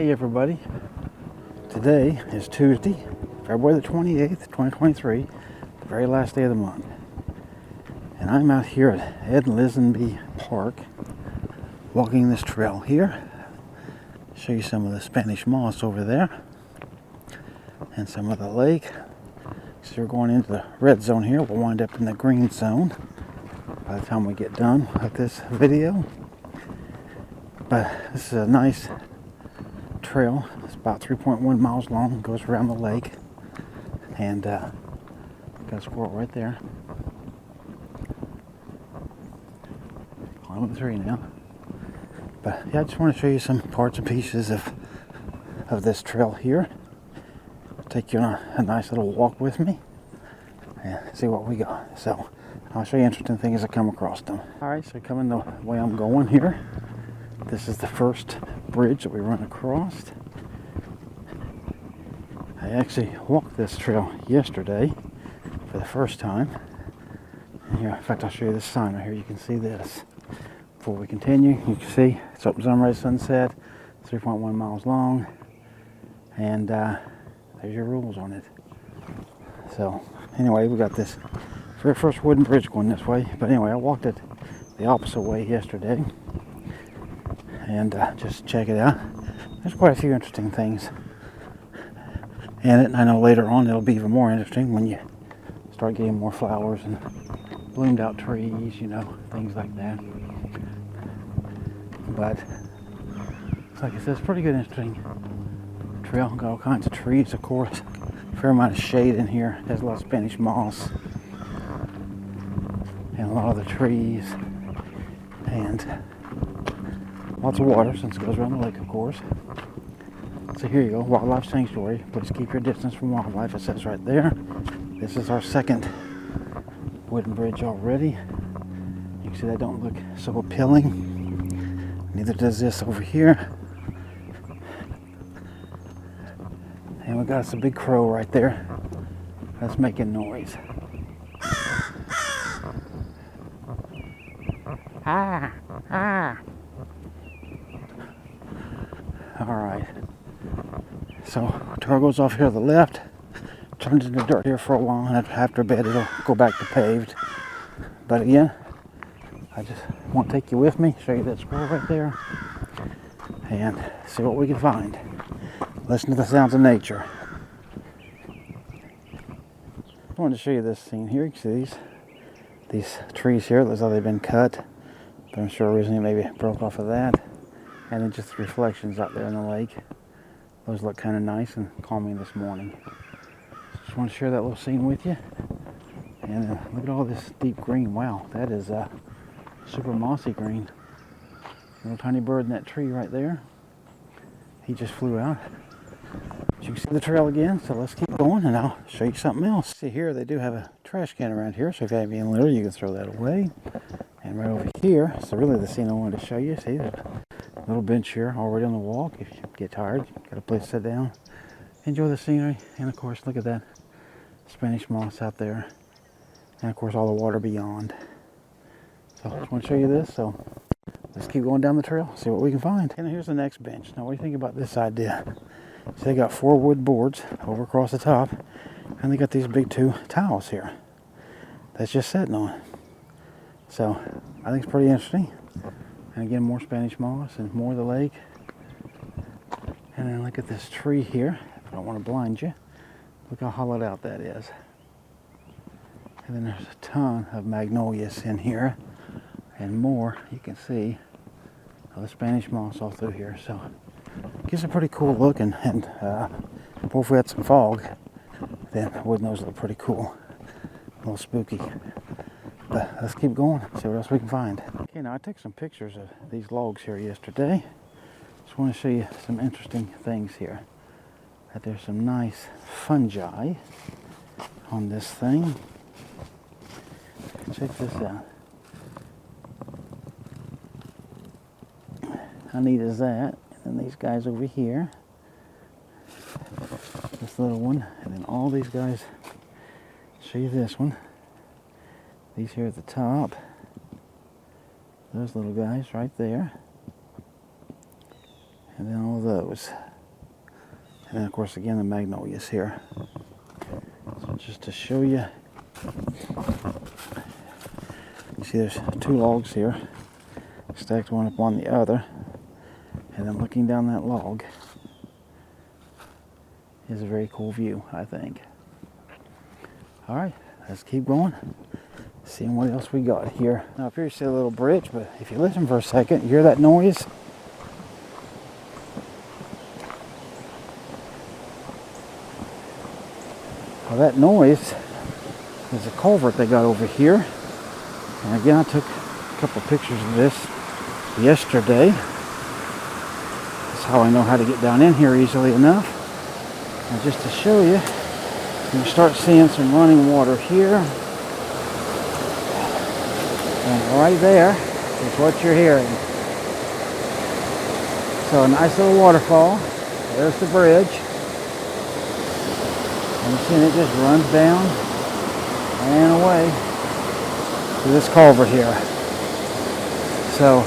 Hey everybody, today is Tuesday, February the 28th, 2023, the very last day of the month. And I'm out here at Lisenby Park, walking this trail here. Show you some of the Spanish moss over there, and some of the lake. So we're going into the red zone here. We'll wind up in the green zone by the time we get done with this video. But this is a nice trail. It's about 3.1 miles long. It goes around the lake, and got a squirrel right there. Climbing the tree now. But yeah, I just want to show you some parts and pieces of this trail here. Take you on a nice little walk with me and see what we got. So I'll show you interesting things as I come across them. Alright, so coming the way I'm going here, this is the first bridge that we run across. I actually walked this trail yesterday for the first time. And here, in fact, I'll show you this sign right here. You can see this. Before we continue, you can see it's open sunrise, sunset, 3.1 miles long, and there's your rules on it. So anyway, we got this very first wooden bridge going this way. But anyway, I walked it the opposite way yesterday, and just check it out. There's quite a few interesting things in it, and I know later on it'll be even more interesting when you start getting more flowers and bloomed out trees, you know, things like that. But like I said, it's pretty good, interesting trail. Got all kinds of trees, of course. A fair amount of shade in here. There's a lot of Spanish moss and a lot of the trees, and lots of water since it goes around the lake, of course. So here you go, wildlife sanctuary. Please keep your distance from wildlife. It says right there. This is our second wooden bridge already. You can see that don't look so appealing. Neither does this over here. And we got us a big crow right there that's making noise. Ah, ah. All right. So trail goes off here to the left, turns into dirt here for a while, and after a bit it'll go back to paved. But again, I just want to take you with me, show you that squirrel right there, and see what we can find. Listen to the sounds of nature. I wanted to show you this scene here. You can see these trees here. It looks like they've been cut, but I'm sure originally maybe it broke off of that. And then just the reflections out there in the lake. Those look kind of nice and calming this morning. Just want to share that little scene with you. And look at all this deep green. Wow, that is super mossy green. Little tiny bird in that tree right there. He just flew out. But you can see the trail again, so let's keep going and I'll show you something else. See here, they do have a trash can around here, so if you have any litter, you can throw that away. And right over here, so really the scene I wanted to show you, see the little bench here already on the walk. If you get tired, got a place to sit down, enjoy the scenery, and of course look at that Spanish moss out there, and of course all the water beyond. So I just want to show you this, so let's keep going down the trail, see what we can find. And here's the next bench. Now what do you think about this idea? So they got 4 wood boards over across the top, and they got these big 2 towels here that's just sitting on. So I think it's pretty interesting. And again, more Spanish moss and more of the lake. And then look at this tree here. I don't want to blind you. Look how hollowed out that is. And then there's a ton of magnolias in here. And more, you can see, of the Spanish moss all through here. So it gives a pretty cool look. And if we had some fog, then wouldn't those look pretty cool? A little spooky. But let's keep going, see what else we can find. Okay, now I took some pictures of these logs here yesterday. Just want to show you some interesting things here. That there's some nice fungi on this thing. Check this out. How neat is that? And then these guys over here. This little one. And then all these guys. Show you this one. These here at the top. Those little guys right there. And then all those. And then of course again the magnolias here. So just to show you, you see there's two logs here, stacked one upon the other, and then looking down that log is a very cool view, I think. All right, let's keep going, seeing what else we got here. Now up here you see a little bridge, but if you listen for a second, you hear that noise? Well, that noise is a culvert they got over here. And again, I took a couple pictures of this yesterday. That's how I know how to get down in here easily enough. And just to show you, you start seeing some running water here. And right there is what you're hearing. So a nice little waterfall. There's the bridge. And you see it just runs down and away to this culvert here. So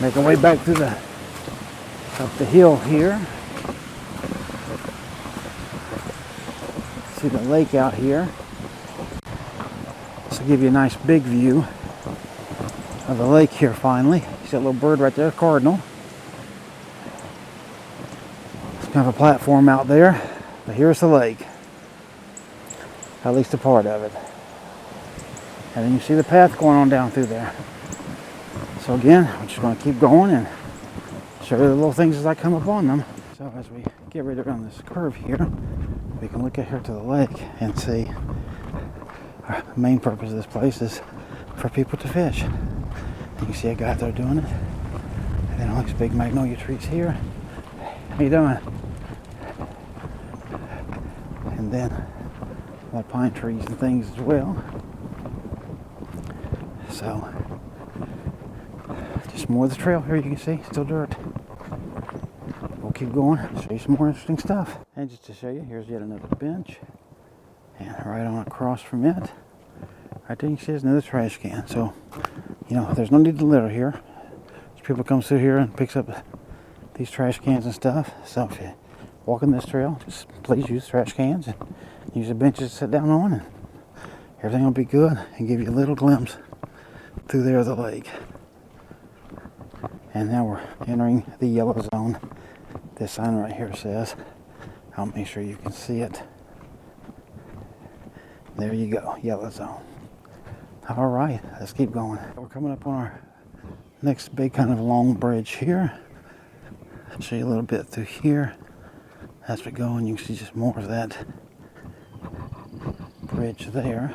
make our way back through up the hill here. See the lake out here. This will give you a nice big view of the lake here finally. You see that little bird right there, cardinal. It's kind of a platform out there. But here's the lake, at least a part of it. And then you see the path going on down through there. So again, I'm just going to keep going and show you the little things as I come upon them. So as we get ready around this curve here, we can look at here to the lake and see our main purpose of this place is for people to fish. You can see a guy out there doing it. And then all these big magnolia trees here. How you doing? And then a lot of pine trees and things as well. So just more of the trail here, you can see, still dirt. We'll keep going, show you some more interesting stuff. And just to show you, here's yet another bench. And right on across from it, right there you can see there's another trash can. So, you know, there's no need to litter here. There's people come through here and picks up these trash cans and stuff. So if you walking this trail, just please use trash cans and use the benches to sit down on, and everything will be good and give you a little glimpse through there of the lake. And now we're entering the yellow zone. This sign right here says, I'll make sure you can see it. There you go, yellow zone. All right, let's keep going. We're coming up on our next big kind of long bridge here. I'll show you a little bit through here. As we go, and you can see just more of that bridge there.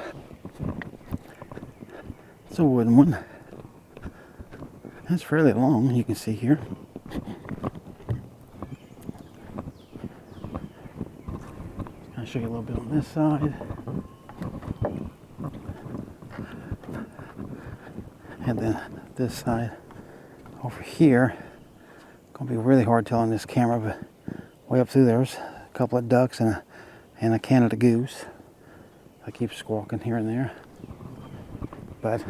It's a wooden one. It's fairly long, you can see here. I'll show you a little bit on this side. And then this side over here. Gonna be really hard telling this camera, but way up through there's a couple of ducks and a Canada goose. I keep squawking here and there. But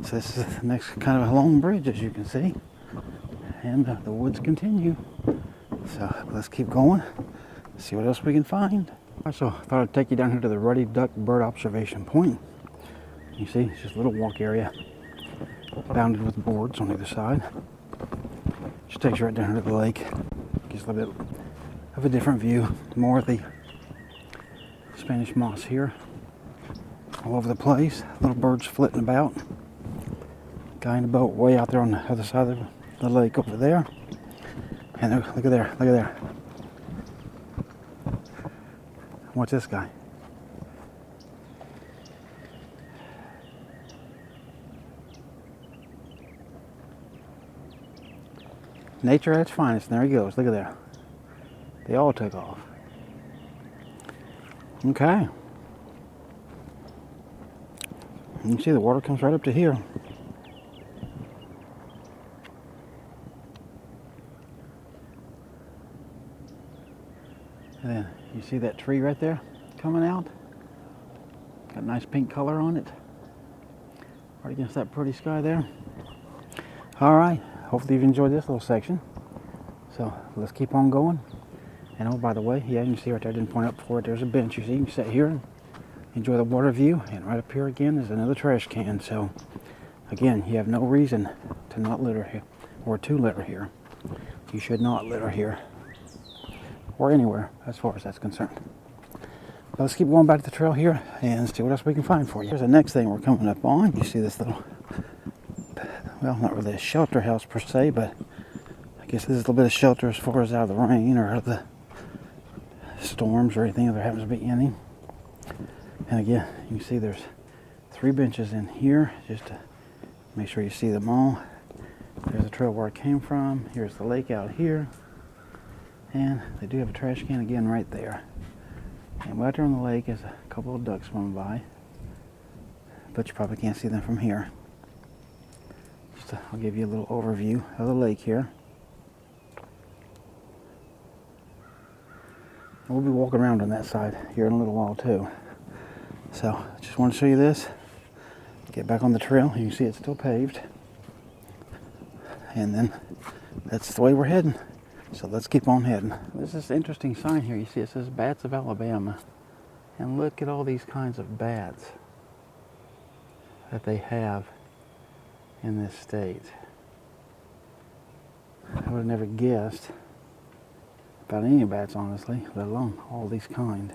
so this is the next kind of a long bridge, as you can see. And the woods continue. So let's keep going. See what else we can find. Also, I thought I'd take you down here to the Ruddy Duck Bird Observation Point. You see, it's just a little walk area bounded with boards on either side. Just takes you right down to the lake. Gives a little bit of a different view. More of the Spanish moss here. All over the place. Little birds flitting about. Guy in a boat way out there on the other side of the lake over there. And look at there, look at there. What's this guy? Nature at its finest. And there he goes. Look at there. They all took off. Okay. You can see the water comes right up to here. And then you see that tree right there coming out? Got a nice pink color on it. Right against that pretty sky there. All right. Hopefully you've enjoyed this little section. So let's keep on going And oh, by the way, yeah, you can see right there, I didn't point up for it, there's a bench. You see, you can sit here and enjoy the water view. And right up here again is another trash can. So again, you have no reason to not litter here, or to litter here. You should not litter here, or anywhere as far as that's concerned. But let's keep going back to the trail here and see what else we can find for you. Here's the next thing we're coming up on. You see this little, well, not really a shelter house per se, but I guess this is a little bit of shelter as far as out of the rain or out of the storms or anything if there happens to be any. And again, you can see there's 3 benches in here, just to make sure you see them all. There's the trail where it came from. Here's the lake out here. And they do have a trash can again right there. And right there on the lake is a couple of ducks swimming by. But you probably can't see them from here. I'll give you a little overview of the lake here. We'll be walking around on that side here in a little while too. So just want to show you this. Get back on the trail. You can see it's still paved. And then that's the way we're heading. So let's keep on heading. There's this interesting sign here. You see it says Bats of Alabama. And look at all these kinds of bats that they have in this state. I would have never guessed about any bats, honestly, let alone all these kind.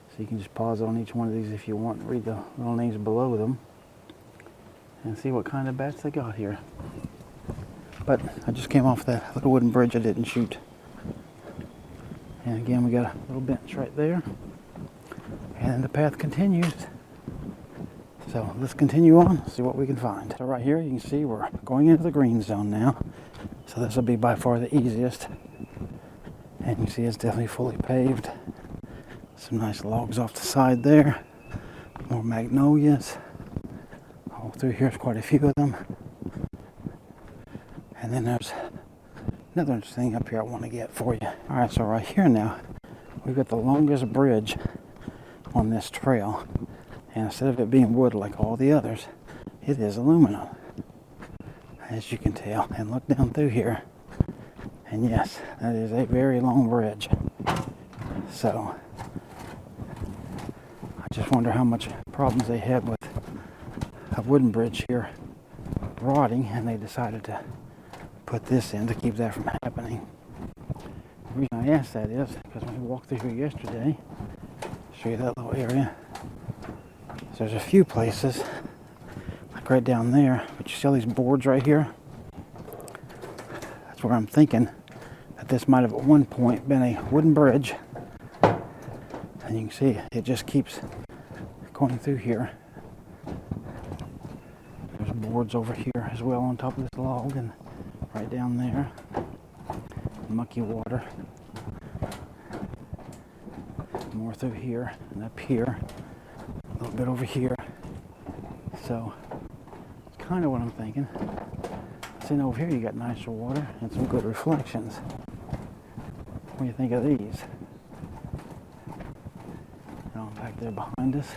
So you can just pause on each one of these if you want and read the little names below them and see what kind of bats they got here. But I just came off that little wooden bridge I didn't shoot. And again, we got a little bench right there. And the path continues. So let's continue on, see what we can find. So right here you can see we're going into the green zone now. So this will be by far the easiest. And you can see it's definitely fully paved. Some nice logs off the side there. More magnolias. All through here's quite a few of them. And then there's another interesting thing up here I want to get for you. Alright, so right here now, we've got the longest bridge on this trail. And instead of it being wood like all the others, it is aluminum, as you can tell. And look down through here. And yes, that is a very long bridge. So, I just wonder how much problems they had with a wooden bridge here rotting, and they decided to put this in to keep that from happening. The reason I ask that is because when we walked through here yesterday, show you that little area. So there's a few places, like right down there, but you see all these boards right here? That's where I'm thinking that this might have at one point been a wooden bridge. And you can see it just keeps going through here. There's boards over here as well on top of this log, and right down there, mucky water. More through here and up here, a little bit over here. So it's kind of what I'm thinking. See, over here you got nicer water and some good reflections. What do you think of these? Down back there behind us.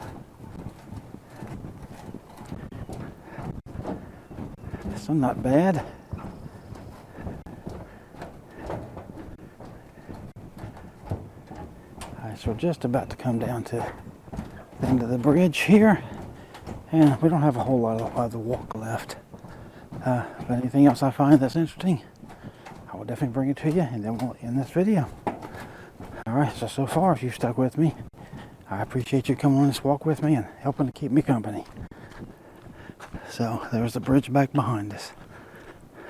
This one not bad. Alright, so we're just about to come down to the end of the bridge here, and we don't have a whole lot of the walk left. But anything else I find that's interesting, I will definitely bring it to you, and then we'll end this video. Alright, so far, if you've stuck with me, I appreciate you coming on this walk with me and helping to keep me company. So there's the bridge back behind us,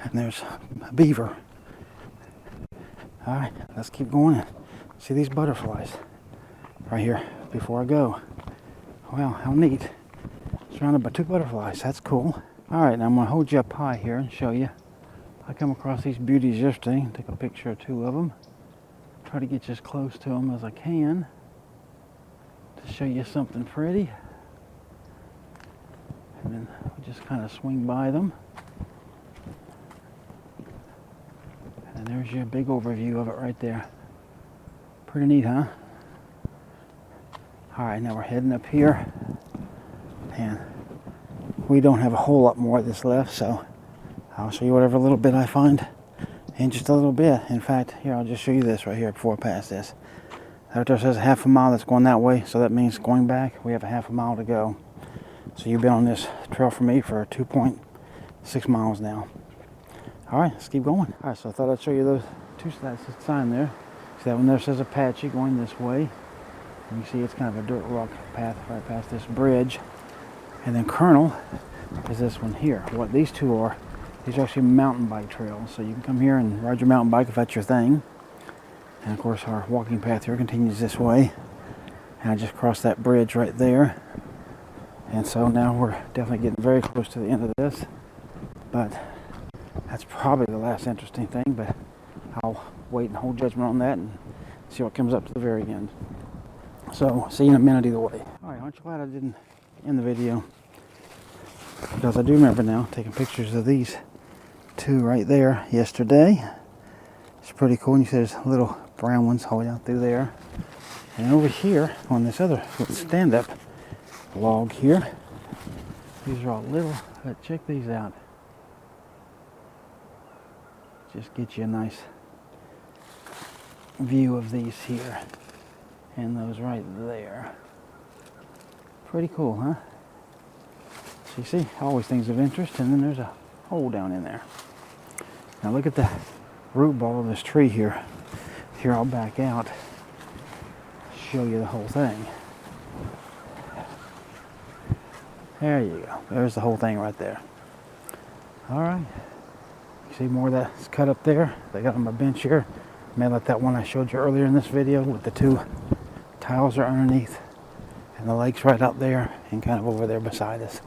and there's a beaver. Alright, let's keep going and see these butterflies right here before I go. Wow, how neat. Surrounded by 2 butterflies, that's cool. Alright, now I'm going to hold you up high here and show you. I come across these beauties yesterday, take a picture or 2 of them. Try to get you as close to them as I can to show you something pretty. And then we just kind of swing by them. And there's your big overview of it right there. Pretty neat, huh? Alright, now we're heading up here. And we don't have a whole lot more of this left, so I'll show you whatever little bit I find in just a little bit. In fact, here, I'll just show you this right here before I pass this. Right there says half a mile that's going that way, so that means going back, we have a half a mile to go. So you've been on this trail for me for 2.6 miles now. All right, let's keep going. All right, so I thought I'd show you those two signs there. See that one there says Apache going this way. And you see it's kind of a dirt rock path right past this bridge. And then Colonel is this one here. What these two are, these are actually mountain bike trails. So you can come here and ride your mountain bike if that's your thing. And of course our walking path here continues this way. And I just crossed that bridge right there. And so now we're definitely getting very close to the end of this. But that's probably the last interesting thing, but I'll wait and hold judgment on that and see what comes up to the very end. So see you in a minute either way. Alright, aren't you glad I didn't end the video? Because I do remember now taking pictures of these two right there yesterday. It's pretty cool. And you see there's little brown ones all the way down through there. And over here on this other stand-up log here, these are all little, but check these out. Just get you a nice view of these here. And those right there. Pretty cool, huh? So you see, always things of interest, and then there's a hole down in there. Now look at the root ball of this tree here. Here, I'll back out, show you the whole thing. There you go. There's the whole thing right there. All right. You see more of that's cut up there. They got on my bench here. May let that one I showed you earlier in this video with the two tiles are underneath. And the lake's right out there and kind of over there beside us.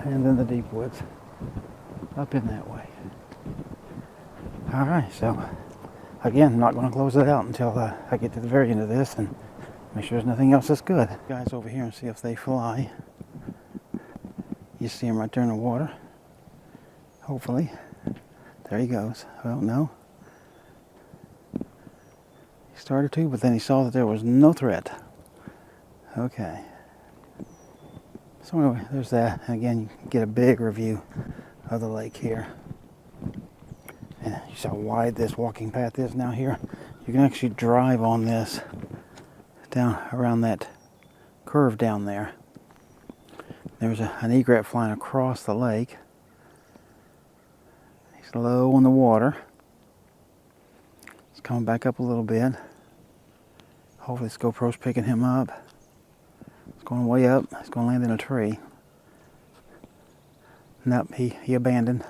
And then the deep woods up in that way. All right, so again, I'm not going to close it out until I get to the very end of this and make sure there's nothing else that's good. Guys over here and see if they fly. You see him right there in the water. Hopefully. There he goes. Well, no. He started to, but then he saw that there was no threat. Okay. So anyway, there's that. And again, you can get a bigger view of the lake here. And you see how wide this walking path is now here. You can actually drive on this down around that curve down there. There's an egret flying across the lake. He's low in the water. He's coming back up a little bit. Hopefully this GoPro's picking him up. It's going way up. He's going to land in a tree. Nope, he abandoned.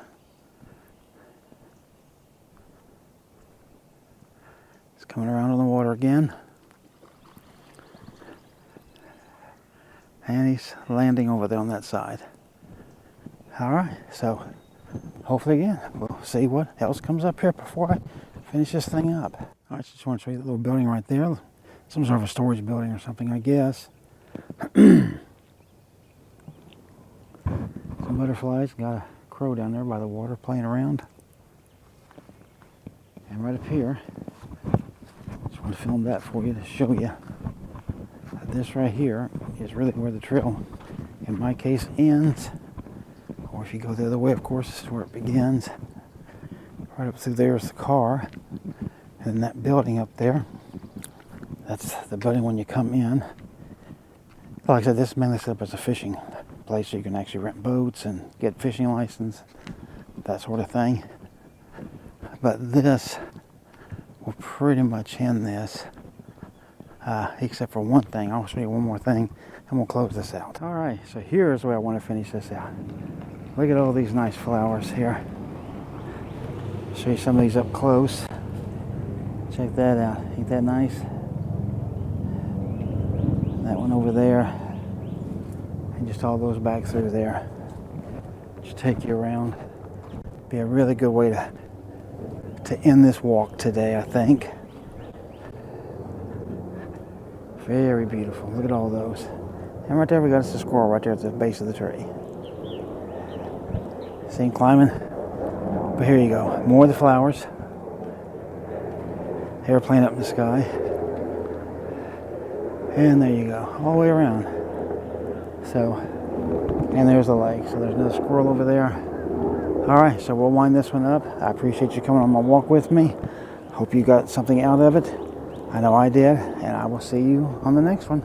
He's coming around on the water again. And he's landing over there on that side. Alright, so hopefully again, we'll see what else comes up here before I finish this thing up. Alright, just want to show you the little building right there. Some sort of a storage building or something, I guess. Some butterflies. Got a crow down there by the water playing around. And right up here, just want to film that for you to show you that this right here is really where the trail, in my case, ends. Or if you go the other way, of course, this is where it begins. Right up through there is the car. And that building up there, that's the building when you come in. Like I said, this is mainly set up as a fishing place, so you can actually rent boats and get fishing license, that sort of thing. But this will pretty much end this, except for one thing. I'll show you one more thing, and we'll close this out. All right, so here's where I want to finish this out. Look at all these nice flowers here. Show you some of these up close. Check that out. Ain't that nice? That one over there, and just all those back through there. Just take you around. Be a really good way to end this walk today, I think. Very beautiful. Look at all those. And right there we got us a squirrel right there at the base of the tree. See him climbing? But here you go. More of the flowers. Airplane up in the sky. And there you go, all the way around. So, and there's the lake. So there's another squirrel over there. Alright, so we'll wind this one up. I appreciate you coming on my walk with me. Hope you got something out of it. I know I did, and I will see you on the next one.